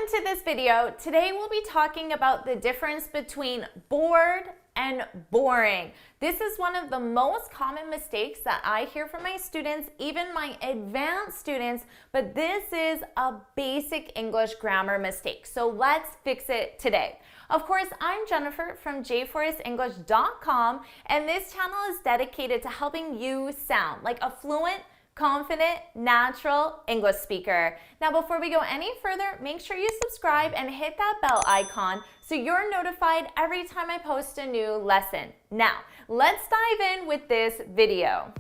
to this video. Today we'll be talking about the difference between bored and boring. This is one of the most common mistakes that I hear from my students, even my advanced students, but this is a basic English grammar mistake. So let's fix it today. Of course, I'm Jennifer from jforrestenglish.com, and this channel is dedicated to helping you sound like a fluent, confident, natural English speaker. Now, before we go any further, make sure you subscribe and hit that bell icon so you're notified every time I post a new lesson. Now, let's dive in with this video.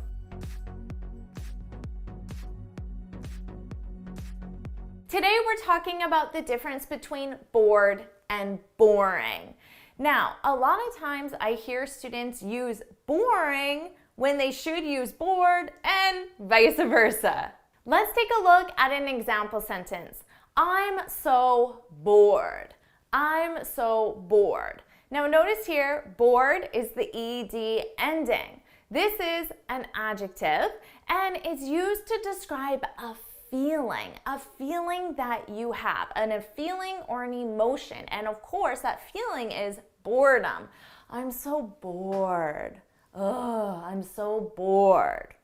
Today, we're talking about the difference between bored and boring. Now, a lot of times I hear students use boring when they should use bored and vice versa. Let's take a look at an example sentence. I'm so bored. I'm so bored. Now notice here, bored is the ed ending. This is an adjective and it's used to describe a feeling that you have, and a feeling or an emotion. And of course, that feeling is boredom. I'm so bored. Oh, I'm so bored.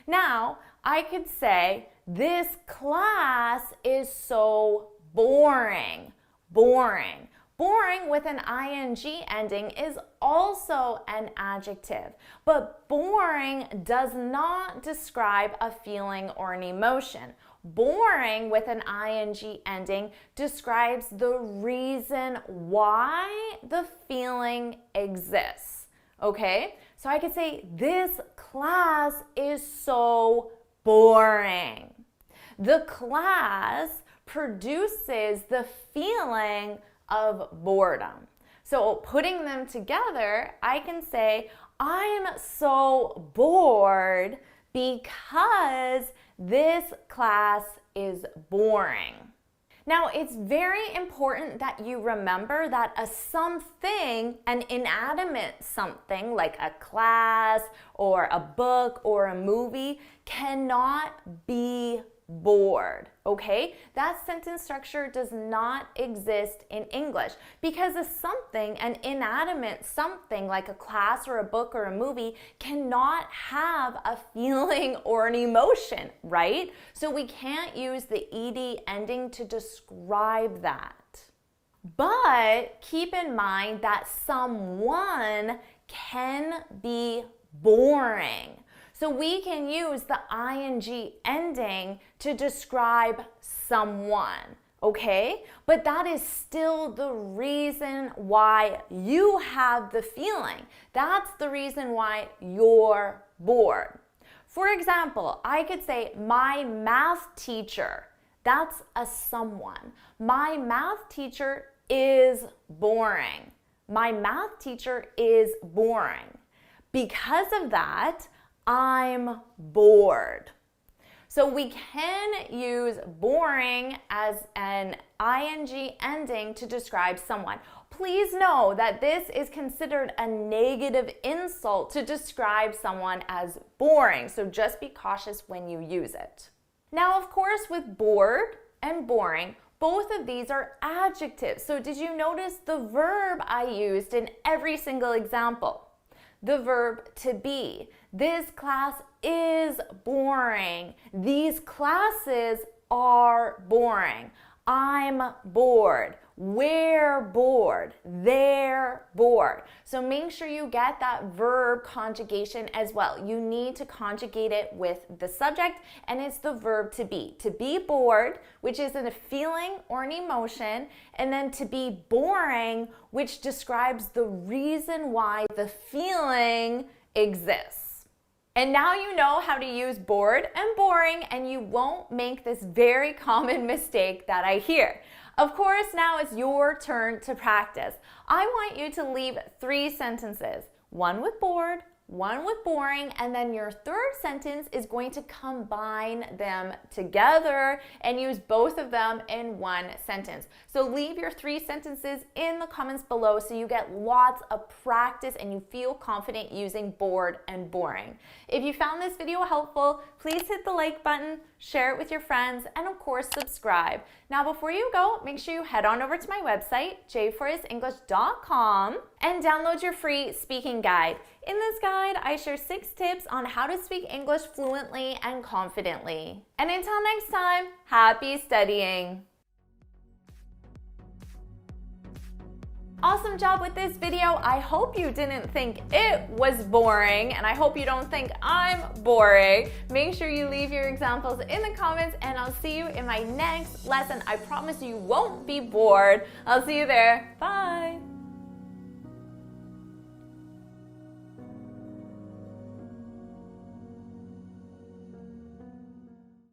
Now, I could say, this class is so boring. Boring. Boring with an ing ending is also an adjective, but boring does not describe a feeling or an emotion. Boring with an ing ending describes the reason why the feeling exists. Okay, so I could say, this class is so boring. The class produces the feeling of boredom. So putting them together, I can say, I'm so bored because this class is boring. Now, it's very important that you remember that a something, an inanimate something like a class or a book or a movie, cannot be bored, okay? That sentence structure does not exist in English because a something, an inanimate something like a class or a book or a movie, cannot have a feeling or an emotion, right? So we can't use the ed ending to describe that. But keep in mind that someone can be boring. So we can use the ing ending to describe someone, okay? But that is still the reason why you have the feeling. That's the reason why you're bored. For example, I could say, my math teacher. That's a someone. My math teacher is boring. My math teacher is boring. Because of that, I'm bored. So we can use boring as an ing ending to describe someone. Please know that this is considered a negative insult to describe someone as boring. So just be cautious when you use it. Now, of course, with bored and boring, both of these are adjectives. So did you notice the verb I used in every single example? The verb to be. This class is boring. These classes are boring. I'm bored. We're bored. They're bored. So make sure you get that verb conjugation as well. You need to conjugate it with the subject, and it's the verb to be. To be bored, which is a feeling or an emotion, and then to be boring, which describes the reason why the feeling exists. And now you know how to use bored and boring, and you won't make this very common mistake that I hear. Of course, now it's your turn to practice. I want you to leave 3 sentences, one with bored, one with boring, and then your third sentence is going to combine them together and use both of them in one sentence. So leave your 3 sentences in the comments below so you get lots of practice and you feel confident using bored and boring. If you found this video helpful, please hit the like button, share it with your friends, and of course, subscribe. Now, before you go, make sure you head on over to my website, jforestenglish.com, and download your free speaking guide. In this guide, I share 6 tips on how to speak English fluently and confidently. And until next time, happy studying! Awesome job with this video. I hope you didn't think it was boring, and I hope you don't think I'm boring. Make sure you leave your examples in the comments, and I'll see you in my next lesson. I promise you won't be bored. I'll see you there. Bye.